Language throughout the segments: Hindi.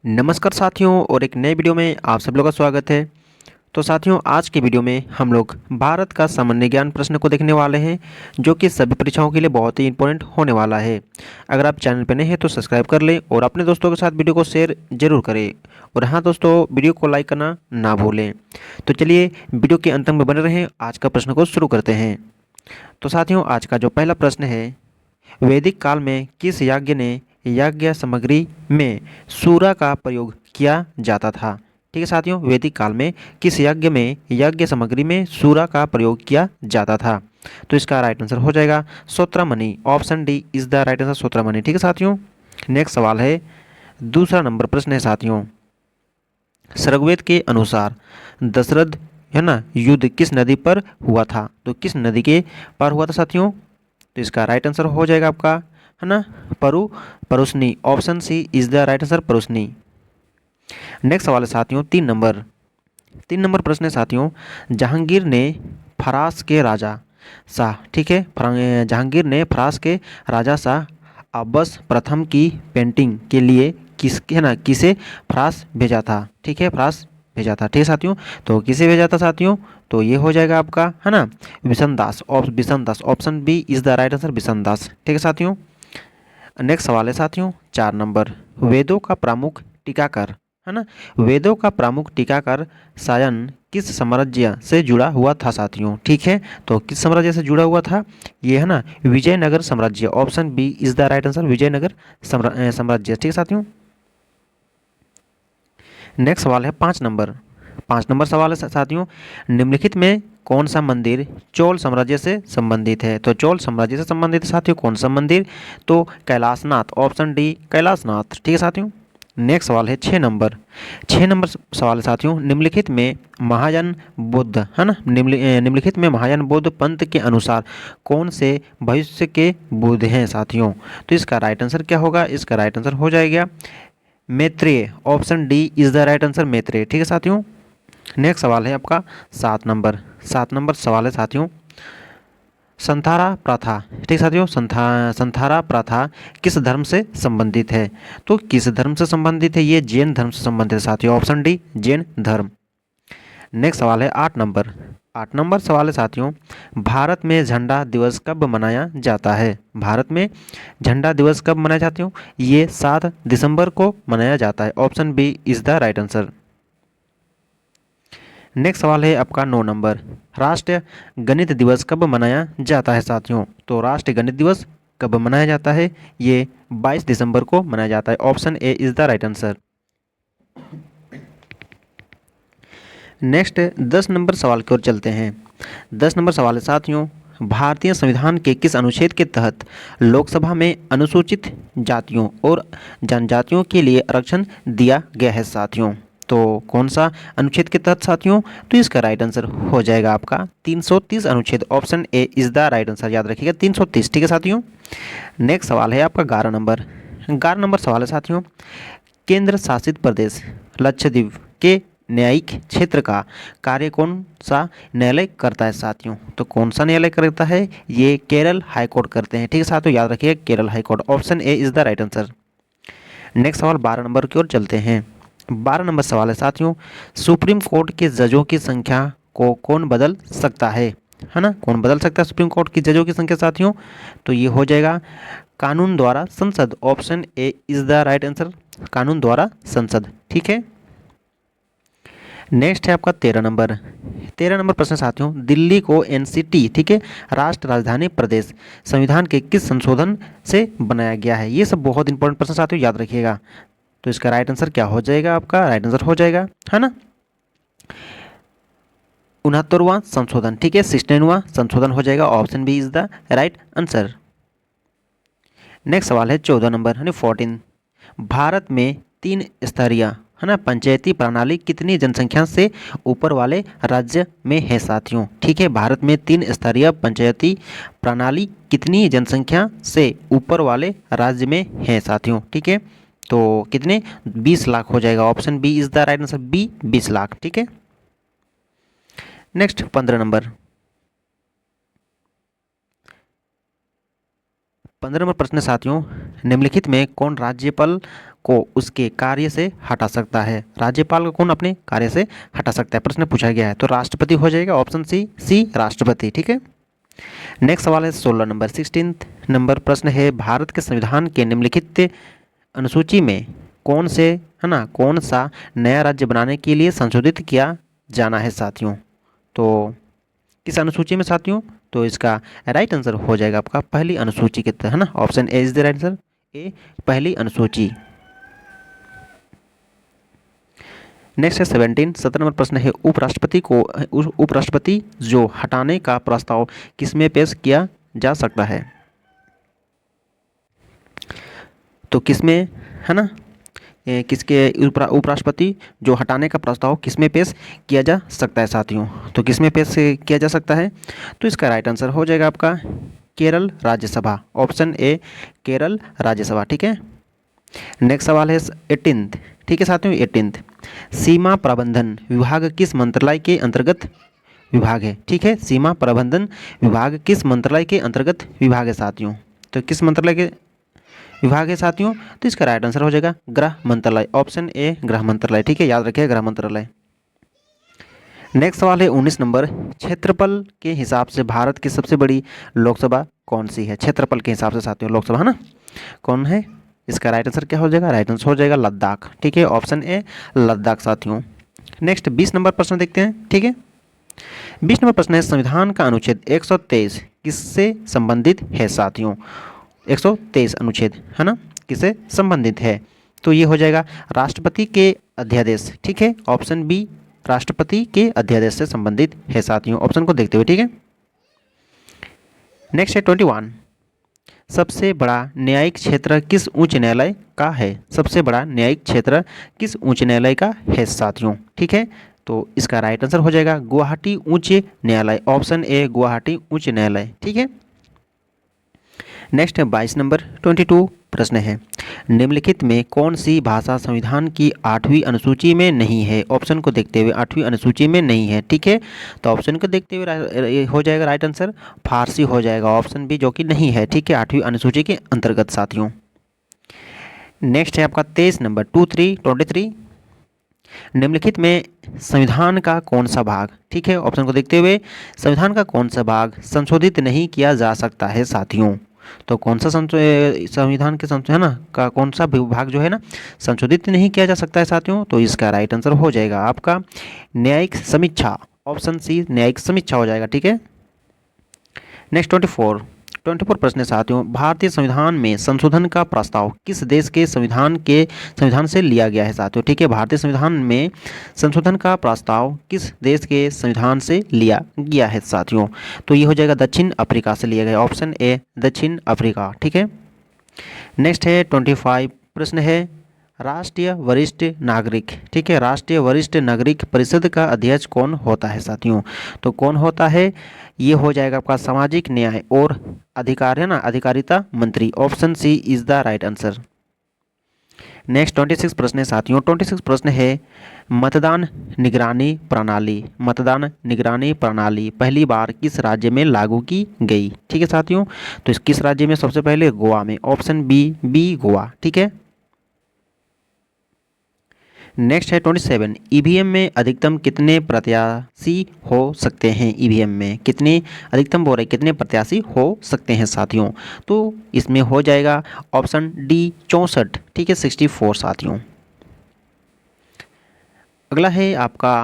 नमस्कार साथियों और एक नए वीडियो में आप सब लोगों का स्वागत है। तो साथियों आज के वीडियो में हम लोग भारत का सामान्य ज्ञान प्रश्न को देखने वाले हैं जो कि सभी परीक्षाओं के लिए बहुत ही इंपॉर्टेंट होने वाला है। अगर आप चैनल पर नए हैं तो सब्सक्राइब कर लें और अपने दोस्तों के साथ वीडियो को शेयर जरूर करें। और हाँ दोस्तों, वीडियो को लाइक करना ना भूलें। तो चलिए वीडियो के अंत में बने रहें, आज का प्रश्न को शुरू करते हैं। तो साथियों आज का जो पहला प्रश्न है, वैदिक काल में किस यज्ञ ने यज्ञ सामग्री में सूरा का प्रयोग किया जाता था। ठीक है साथियों, वैदिक काल में किस यज्ञ में यज्ञ सामग्री में सूरा का प्रयोग किया जाता था। तो इसका राइट आंसर हो जाएगा Sutramani. Option D is the right answer, Sutramani. ठीक है साथियों, नेक्स्ट सवाल है, दूसरा नंबर प्रश्न है साथियों, ऋग्वेद के अनुसार दशरथ है ना युद्ध किस नदी पर हुआ था। तो किस नदी के पार हुआ था साथियों। तो इसका राइट आंसर हो जाएगा आपका है ना Parushni. Option C is the right answer, Parushni. Next सवाल है साथियों, तीन नंबर प्रश्न है साथियों, जहांगीर ने फरास के राजा शाह, ठीक है, जहांगीर ने फरास के राजा शाह अब्बस प्रथम की पेंटिंग के लिए किसे फ्रांस भेजा था। ठीक है, फ्रांस भेजा था। ठीक है साथियों, तो किसे भेजा था साथियों। तो ये हो जाएगा आपका है ना Bishan Das. Option B is the right answer, Bishan Das. ठीक है साथियों, नेक्स्ट सवाल है साथियों, 4 नंबर, वेदों का प्रमुख टीकाकार है ना, वेदों का प्रमुख टीकाकार सायन किस साम्राज्य से जुड़ा हुआ था साथियों। ठीक है, तो किस साम्राज्य से जुड़ा हुआ था, ये है ना विजयनगर साम्राज्य। Option B is the right answer, Vijayanagara साम्राज्य। ठीक है साथियों, नेक्स्ट सवाल है 5 नंबर। 5 नंबर सवाल है साथियों, निम्नलिखित में कौन सा मंदिर चोल साम्राज्य से संबंधित है। तो चोल साम्राज्य से संबंधित है साथियों कौन सा मंदिर, तो कैलाशनाथ। Option D Kailashnath. ठीक है साथियों, नेक्स्ट सवाल है 6 नंबर। 6 नंबर सवाल है साथियों, निम्नलिखित में महायान बुद्ध है ना निम्नलिखित में महायान बुद्ध पंथ के अनुसार कौन से भविष्य के बुद्ध हैं साथियों। तो इसका राइट आंसर क्या होगा, इसका राइट आंसर हो जाएगा Maitreya. Option D is the right answer, Maitreya. ठीक है साथियों, नेक्स्ट सवाल है आपका 7 नंबर। 7 नंबर सवाल है साथियों, संथारा प्रथा। ठीक साथियों, संथारा प्रथा किस धर्म से संबंधित है। तो किस धर्म से संबंधित है, ये जैन धर्म से संबंधित है साथियों। ऑप्शन डी जैन धर्म। नेक्स्ट सवाल है 8 नंबर। 8 नंबर सवाल है साथियों, भारत में झंडा दिवस कब मनाया जाता है। भारत में झंडा दिवस कब मनाया जाता है, ये 7 दिसंबर को मनाया जाता है। Option B is the right answer. Next सवाल है आपका 9 नंबर, राष्ट्रीय गणित दिवस कब मनाया जाता है साथियों। तो राष्ट्रीय गणित दिवस कब मनाया जाता है, ये 22 दिसंबर को मनाया जाता है। Option A is the right answer. Next 10 number सवाल की ओर चलते हैं। 10 नंबर सवाल है साथियों, भारतीय संविधान के किस अनुच्छेद के तहत लोकसभा में अनुसूचित जातियों और जनजातियों के लिए आरक्षण दिया गया है साथियों। तो कौन सा अनुच्छेद के तहत साथियों, तो इसका राइट आंसर हो जाएगा आपका 330 अनुच्छेद। Option A is the right answer, याद रखिएगा 330। ठीक है साथियों, नेक्स्ट सवाल है आपका 11 नंबर। 11 नंबर सवाल है साथियों, केंद्र शासित प्रदेश लक्षद्वीप के न्यायिक क्षेत्र का कार्य कौन सा न्यायालय करता है साथियों। तो कौन सा न्यायालय करता है, ये केरल हाई कोर्ट करते हैं। ठीक है साथियों, याद रखिए Kerala high court. Option A is the right answer. Next सवाल 12 नंबर की ओर चलते हैं। 12 नंबर सवाल है साथियों, सुप्रीम कोर्ट के जजों की संख्या को कौन बदल सकता है ना, कौन बदल सकता है सुप्रीम कोर्ट की जजों की संख्या साथियों। तो ये हो जाएगा कानून द्वारा संसद। Option A is the right answer, कानून द्वारा संसद। ठीक है, नेक्स्ट है आपका 13 नंबर। 13 नंबर प्रश्न साथियों, दिल्ली को एनसीटी, ठीक है, राष्ट्र राजधानी प्रदेश संविधान के किस संशोधन से बनाया गया है। ये सब बहुत इंपॉर्टेंट प्रश्न साथियों, याद रखिएगा। तो इसका राइट आंसर क्या हो जाएगा, आपका राइट आंसर हो जाएगा है ना 69वां संशोधन। ठीक है, 69वां संशोधन हो जाएगा। Option B is the right answer. Next सवाल है 14 नंबर यानी 14, भारत में 3 स्तरीय है ना पंचायती प्रणाली कितनी जनसंख्या से ऊपर वाले राज्य में है साथियों। ठीक है, भारत में 3 स्तरीय पंचायती प्रणाली कितनी जनसंख्या से ऊपर वाले राज्य में है साथियों। ठीक है, तो कितने 20 लाख हो जाएगा। Option B is the right answer, B 20 lakh. ठीक है, नेक्स्ट 15 नंबर। 15 नंबर प्रश्न साथियों, निम्नलिखित में को उसके कार्य से हटा सकता है? राज्यपाल को कौन अपने कार्य से हटा सकता है, प्रश्न पूछा गया है। तो राष्ट्रपति हो जाएगा, ऑप्शन सी राष्ट्रपति। ठीक है। नेक्स्ट सवाल है 16 नंबर 16 नंबर प्रश्न है, भारत के संविधान के निम्नलिखित अनुसूची में कौन से, है ना, कौन सा नया राज्य बनाने के लिए संशोधित किया जाना है साथियों? तो किस अनुसूची में साथियों? तो इसका राइट आंसर हो जाएगा आपका पहली अनुसूची के तहत, है ना, option A is the right answer, A पहली अनुसूची। नेक्स्ट है 17 नंबर प्रश्न है, उपराष्ट्रपति जो हटाने का प्रस्ताव किसमें पेश किया जा सकता है? तो किसमें, है ना, किसके उपराष्ट्रपति जो हटाने का प्रस्ताव किसमें पेश किया जा सकता है साथियों? तो किसमें पेश किया जा सकता है? तो इसका राइट आंसर हो जाएगा आपका केरल राज्यसभा, ऑप्शन ए केरल राज्यसभा। ठीक है। नेक्स्ट सवाल है 18th। ठीक है साथियों, 18th, सीमा प्रबंधन विभाग किस मंत्रालय के अंतर्गत विभाग है? ठीक है, सीमा प्रबंधन विभाग किस मंत्रालय के अंतर्गत विभाग है साथियों? तो किस मंत्रालय के विभाग है साथियों? तो इसका राइट आंसर हो जाएगा गृह मंत्रालय, ऑप्शन ए गृह मंत्रालय। ठीक है, याद रखिए गृह मंत्रालय। नेक्स्ट सवाल है 19 नंबर, क्षेत्रफल के हिसाब से भारत की सबसे बड़ी लोकसभा कौन सी है? क्षेत्रफल के हिसाब से साथियों लोकसभा, है ना, कौन है? इसका राइट आंसर क्या हो जाएगा? राइट आंसर हो जाएगा लद्दाख। ठीक है, ऑप्शन ए लद्दाख साथियों। नेक्स्ट 20 नंबर प्रश्न देखते हैं। ठीक है, 20 नंबर प्रश्न है, संविधान का अनुच्छेद 123 किससे संबंधित है साथियों? 123 अनुच्छेद, है ना, किससे संबंधित है? तो ये हो जाएगा राष्ट्रपति के अध्यादेश। ठीक है, ऑप्शन बी राष्ट्रपति के अध्यादेश से संबंधित है साथियों, ऑप्शन को देखते हुए। ठीक है। नेक्स्ट है 21, सबसे बड़ा न्यायिक क्षेत्र किस उच्च न्यायालय का है? सबसे बड़ा न्यायिक क्षेत्र किस उच्च न्यायालय का है साथियों? ठीक है, तो इसका राइट आंसर हो जाएगा गुवाहाटी उच्च न्यायालय, ऑप्शन ए गुवाहाटी उच्च न्यायालय। ठीक है। नेक्स्ट है 22 नंबर 22 प्रश्न है, निम्नलिखित में कौन सी भाषा संविधान की 8वीं अनुसूची में नहीं है? ऑप्शन को देखते हुए 8वीं अनुसूची में नहीं है। ठीक है, तो ऑप्शन को देखते हुए हो जाएगा राइट आंसर फारसी हो जाएगा, ऑप्शन बी जो कि नहीं है। ठीक है, 8वीं अनुसूची के अंतर्गत साथियों। नेक्स्ट है आपका 23 नंबर 23 निम्नलिखित में संविधान का कौन सा भाग, ठीक है, ऑप्शन को देखते हुए संविधान का कौन सा भाग संशोधित नहीं किया जा सकता है साथियों? तो कौन सा संविधान के है ना का कौन सा विभाग जो है ना संशोधित नहीं किया जा सकता है साथियों? तो इसका राइट आंसर हो जाएगा आपका न्यायिक समीक्षा, ऑप्शन सी न्यायिक समीक्षा हो जाएगा। ठीक है। नेक्स्ट 24 प्रश्न साथियों, भारतीय संविधान में संशोधन का प्रस्ताव किस देश के संविधान से लिया गया है साथियों? ठीक है, भारतीय संविधान में संशोधन का प्रस्ताव किस देश के संविधान से लिया गया है साथियों? तो ये हो जाएगा दक्षिण अफ्रीका से लिया गया, ऑप्शन ए दक्षिण अफ्रीका। ठीक है। नेक्स्ट है 25 प्रश्न है, राष्ट्रीय वरिष्ठ नागरिक, ठीक है, राष्ट्रीय वरिष्ठ नागरिक परिषद का अध्यक्ष कौन होता है साथियों? तो कौन होता है? ये हो जाएगा आपका सामाजिक न्याय और अधिकार, है ना, अधिकारिता मंत्री, option C is the right answer. Next 26 प्रश्न है साथियों, 26 प्रश्न है, मतदान निगरानी प्रणाली पहली बार किस राज्य में लागू की गई? ठीक है साथियों, तो इस किस राज्य में? सबसे पहले गोवा में, ऑप्शन बी गोवा। ठीक है। नेक्स्ट है 27, ईवीएम में अधिकतम कितने प्रत्याशी हो सकते हैं? ईवीएम में कितने अधिकतम बोल रहे कितने प्रत्याशी हो सकते हैं साथियों? तो इसमें हो जाएगा ऑप्शन डी 64। ठीक है, 64 साथियों। अगला है आपका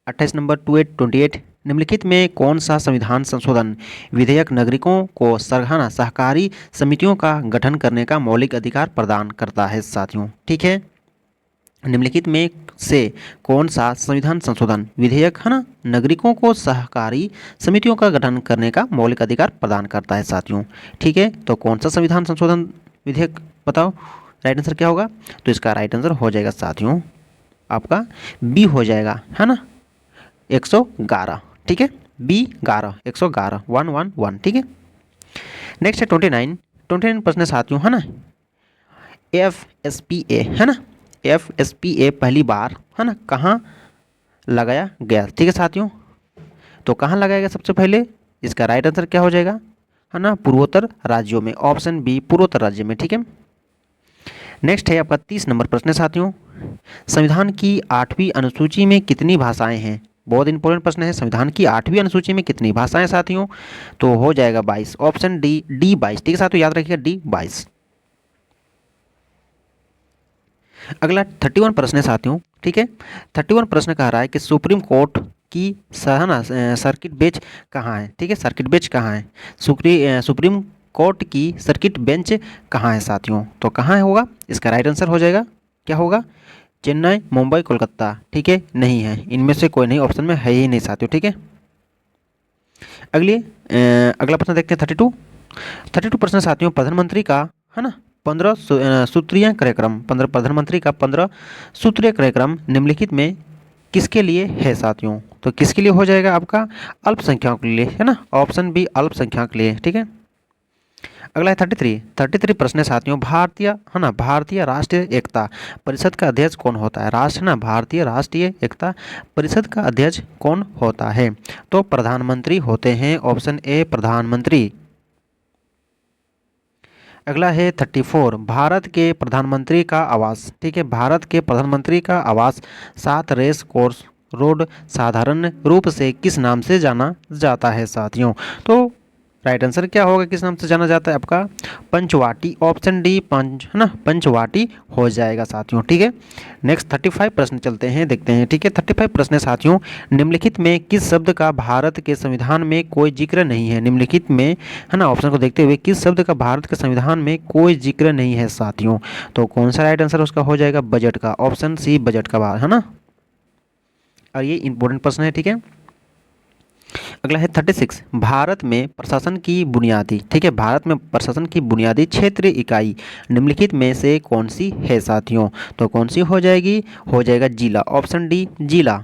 28 नंबर 28 निम्नलिखित में कौन सा संविधान संशोधन विधेयक नागरिकों को सरहाना सहकारी समितियों का गठन करने का मौलिक अधिकार प्रदान करता है साथियों? ठीक है, निम्नलिखित में से कौन सा संविधान संशोधन विधेयक, है ना, नागरिकों को सहकारी समितियों का गठन करने का मौलिक अधिकार प्रदान करता है साथियों? ठीक है, तो कौन सा संविधान संशोधन विधेयक बताओ, राइट आंसर क्या होगा? तो इसका राइट आंसर हो जाएगा साथियों आपका बी हो जाएगा, है ना, 111। ठीक है, बी 11 111 111। ठीक है। नेक्स्ट है 29 प्रश्न साथियों, है ना, FSPA, है ना, FSPA पहली बार, है ना, कहाँ लगाया गया? ठीक है साथियों, तो कहाँ लगाया गया सबसे पहले? इसका राइट आंसर क्या हो जाएगा, है ना, पूर्वोत्तर राज्यों में, ऑप्शन बी पूर्वोत्तर राज्य में। ठीक है। नेक्स्ट है आपका 30 नंबर प्रश्न है साथियों, संविधान की 8वीं अनुसूची में कितनी भाषाएं हैं? बहुत इंपॉर्टेंट प्रश्न है, संविधान की 8वीं अनुसूची में कितनी भाषाएं साथियों? तो हो जाएगा 22, ऑप्शन डी 22। ठीक है साथियों, याद रखिएगा डी 22। अगला 31 प्रश्न है साथियों, ठीक है। 31 प्रश्न कह रहा है कि सुप्रीम कोर्ट की सर्किट बेंच कहाँ है? ठीक है, सर्किट बेंच कहाँ है? सुप्रीम कोर्ट की सर्किट बेंच कहाँ है साथियों? तो कहाँ है होगा इसका राइट आंसर हो जाएगा, क्या होगा? चेन्नई, मुंबई, कोलकाता। ठीक है, नहीं है, इनमें से कोई नहीं, ऑप्शन में है ही नहीं साथियों। ठीक है, अगला प्रश्न देखते हैं 32 प्रश्न साथियों, प्रधानमंत्री का है ना 15 सूत्रीय कार्यक्रम, प्रधानमंत्री का 15 सूत्रीय कार्यक्रम निम्नलिखित में किसके लिए है साथियों? तो किसके लिए हो जाएगा आपका? अल्पसंख्यकों के लिए, है ना, ऑप्शन बी अल्पसंख्यकों के लिए। ठीक है, अगला है 33 प्रश्न है साथियों, भारतीय राष्ट्रीय एकता परिषद का अध्यक्ष कौन होता है? भारतीय राष्ट्रीय एकता परिषद का अध्यक्ष कौन होता है? तो प्रधानमंत्री होते हैं, ऑप्शन ए प्रधानमंत्री। अगला है 34, भारत के प्रधानमंत्री का आवास। ठीक है, भारत के प्रधानमंत्री का आवास 7 रेस कोर्स रोड साधारण रूप से किस नाम से जाना जाता है साथियों? तो राइट आंसर क्या होगा, किस नाम से जाना जाता है आपका? पंचवाटी, ऑप्शन डी है ना, पंचवाटी हो जाएगा साथियों। ठीक है, नेक्स्ट 35 प्रश्न चलते हैं, देखते हैं। ठीक है, 35 प्रश्न साथियों, निम्नलिखित में किस शब्द का भारत के संविधान में कोई जिक्र नहीं है? निम्नलिखित में, है ना, ऑप्शन को देखते हुए किस शब्द का भारत के संविधान में कोई जिक्र नहीं है साथियों? तो कौन सा राइट आंसर उसका हो जाएगा? बजट का, ऑप्शन सी बजट का, है ना। और ये इंपॉर्टेंट प्रश्न है। ठीक है, अगला है 36, भारत में प्रशासन की बुनियादी, ठीक है, भारत में प्रशासन की बुनियादी क्षेत्रीय इकाई निम्नलिखित में से कौन सी है साथियों? तो कौन सी हो जाएगी? हो जाएगा जिला, ऑप्शन डी जिला।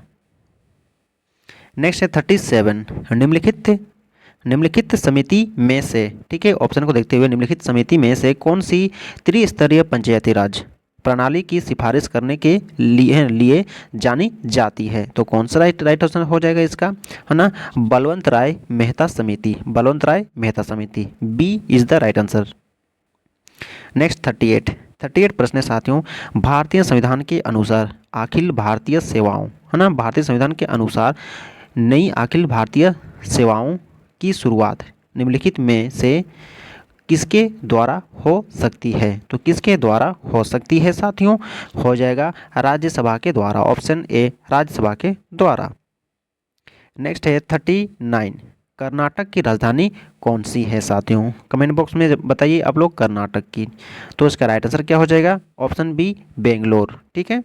नेक्स्ट है 37, निम्नलिखित समिति में से, ठीक है, ऑप्शन को देखते हुए निम्नलिखित समिति में से कौन सी त्रिस्तरीय पंचायती राज प्रणाली की सिफारिश करने के लिए जानी जाती है? तो कौन सा राइट ऑप्शन हो जाएगा इसका, है ना? बलवंत राय मेहता समिति, बलवंत राय मेहता समिति, B is the right answer. Next 38 प्रश्न साथियों, भारतीय संविधान के अनुसार अखिल भारतीय सेवाओं, है ना, भारतीय संविधान के अनुसार नई अखिल भारतीय सेवाओं की शुरुआत निम्नलिखित में से किसके द्वारा हो सकती है? तो किसके द्वारा हो सकती है साथियों? हो जाएगा राज्यसभा के द्वारा, ऑप्शन ए राज्यसभा के द्वारा। नेक्स्ट है 39, कर्नाटक की राजधानी कौन सी है साथियों? कमेंट बॉक्स में बताइए आप लोग कर्नाटक की। तो इसका राइट आंसर क्या हो जाएगा? Option B Bangalore. ठीक है,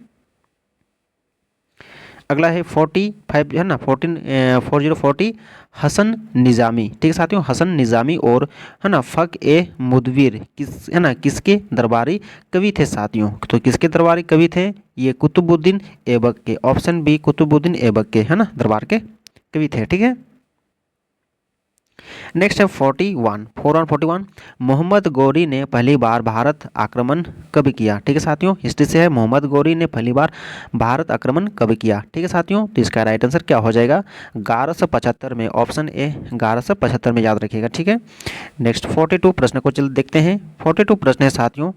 अगला है 45, है ना, 4040 हसन निज़ामी, ठीक है साथियों, हसन निज़ामी और, है ना, फ़ख ए मुदविर किस, है ना, किसके दरबारी कवि थे साथियों? तो किसके दरबारी कवि थे? ये कुतुबुद्दीन ऐबक के, ऑप्शन बी कुतुबुद्दीन ऐबक के, है ना, दरबार के कवि थे। ठीक है, नेक्स्ट है 41 मोहम्मद गौरी ने पहली बार भारत आक्रमण कब किया? ठीक है साथियों, हिस्ट्री से है, मोहम्मद गौरी ने पहली बार भारत आक्रमण कब किया? ठीक है साथियों, तो इसका राइट आंसर क्या हो जाएगा? 1175 में, ऑप्शन ए 1175 में, याद रखिएगा। ठीक है, नेक्स्ट 42 प्रश्न को चल देखते हैं। 42 प्रश्न है साथियों,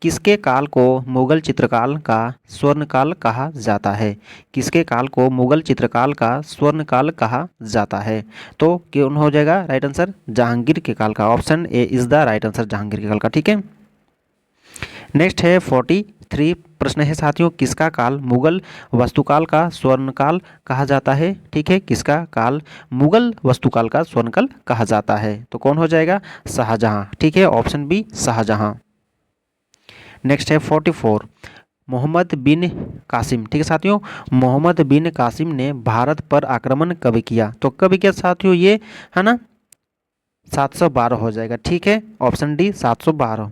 किसके काल को मुगल चित्रकाल का स्वर्णकाल कहा जाता है? किसके काल को मुगल चित्रकाल का स्वर्णकाल कहा जाता है? तो कौन हो जाएगा राइट आंसर? जहांगीर के काल का, option A is the right answer, Jahangir के काल का। ठीक है, नेक्स्ट है 43 प्रश्न है साथियों, किसका काल मुगल वास्तुकाल का स्वर्णकाल कहा जाता है? ठीक है, किसका काल मुगल वास्तुकाल का स्वर्णकाल कहा जाता है? तो कौन हो जाएगा? शाहजहां। ठीक है, ऑप्शन बी शाहजहां। नेक्स्ट है 44, मोहम्मद बिन कासिम, ठीक है साथियों, मोहम्मद बिन कासिम ने भारत पर आक्रमण कब किया? तो कब किया साथियों ये, है ना, 712 हो जाएगा। ठीक है, ऑप्शन डी 712।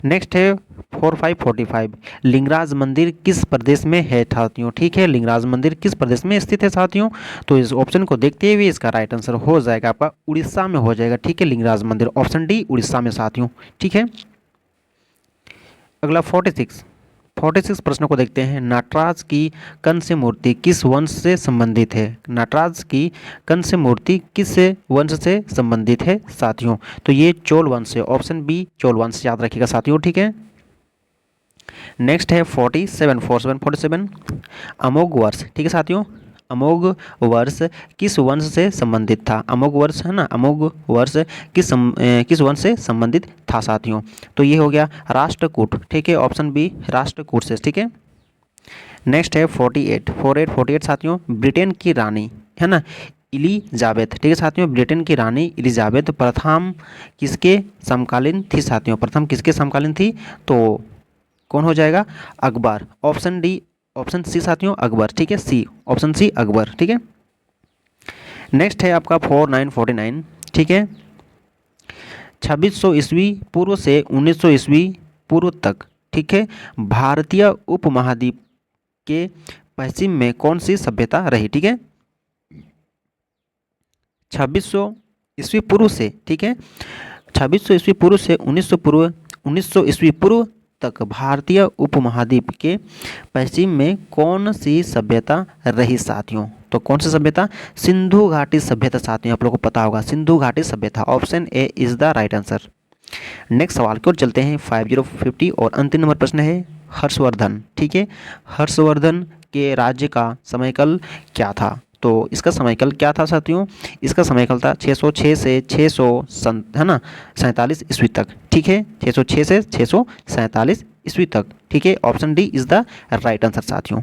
नेक्स्ट है 45 लिंगराज मंदिर किस प्रदेश में है साथियों? ठीक है, लिंगराज मंदिर किस प्रदेश में स्थित है साथियों? तो इस ऑप्शन को देखते हुए इसका राइट आंसर हो जाएगा आपका उड़ीसा में हो जाएगा। ठीक है, लिंगराज मंदिर, ऑप्शन डी उड़ीसा में साथियों। ठीक है, अगला 46 46 प्रश्न को देखते हैं। नटराज की कंस्य मूर्ति किस वंश से संबंधित है? नटराज की कंस्य मूर्ति किस वंश से संबंधित है साथियों? तो ये चोल वंश है, ऑप्शन बी चोल वंश, याद रखिएगा साथियों, ठीक है। नेक्स्ट है 47 अमोघ वर्ष, ठीक है साथियों। अमोघ वर्ष किस वंश से संबंधित था? अमोघ वर्ष है ना, अमोघ वर्ष किस वंश से संबंधित था साथियों? तो ये हो गया राष्ट्रकूट, ठीक है, ऑप्शन बी राष्ट्रकूट से, ठीक है। नेक्स्ट है 48 साथियों। ब्रिटेन की रानी है ना इलिजाबेथ, ठीक है साथियों, ब्रिटेन की रानी इलिजाबेथ प्रथम किसके समकालीन थी साथियों? प्रथम किसके समकालीन थी? तो कौन हो जाएगा? अकबर, ऑप्शन सी साथियों, अकबर, ठीक है, सी, ऑप्शन सी अकबर, ठीक है। नेक्स्ट है आपका 49 ठीक है। 2600 ईस्वी पूर्व से 1900 ईस्वी पूर्व तक, ठीक है, भारतीय उपमहाद्वीप के पश्चिम में कौन सी सभ्यता रही? ठीक है, 2600 ईस्वी पूर्व से, ठीक है, 2600 ईस्वी पूर्व से 1900 ईस्वी पूर्व तक भारतीय उपमहाद्वीप के पश्चिम में कौन सी सभ्यता रही साथियों? तो कौन सी सभ्यता? सिंधु घाटी सभ्यता साथियों, आप लोगों को पता होगा, सिंधु घाटी सभ्यता, option A is the right answer. Next सवाल की ओर चलते हैं 5050 और अंतिम नंबर प्रश्न है हर्षवर्धन, ठीक है, हर्षवर्धन के राज्य का समयकाल क्या था? तो इसका समयकाल क्या था साथियों? इसका समयकाल था 606 से 600 है ना 47 ईस्वी तक, ठीक है, 606 से 647 ईस्वी तक, ठीक है, option D is the right answer साथियों।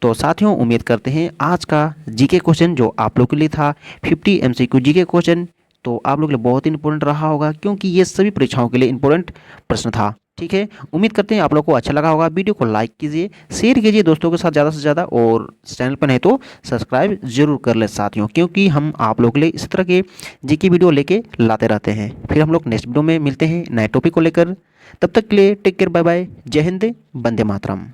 तो साथियों उम्मीद करते हैं आज का जीके क्वेश्चन जो आप लोग के लिए था 50 MCQ जीके क्वेश्चन, तो आप लोग के लिए बहुत ही इंपॉर्टेंट रहा होगा, क्योंकि ये सभी परीक्षाओं के लिए इंपॉर्टेंट प्रश्न था, ठीक है। उम्मीद करते हैं आप लोग को अच्छा लगा होगा। वीडियो को लाइक कीजिए, शेयर कीजिए दोस्तों के साथ ज़्यादा से ज़्यादा, और चैनल पर नहीं तो सब्सक्राइब जरूर कर ले साथियों, क्योंकि हम आप लोग के लिए इस तरह के जीके वीडियो लेके लाते रहते हैं। फिर हम लोग नेक्स्ट वीडियो में मिलते हैं नए टॉपिक को लेकर, तब तक के लिए टेक केयर, बाय बाय, जय हिंद, वंदे मातरम।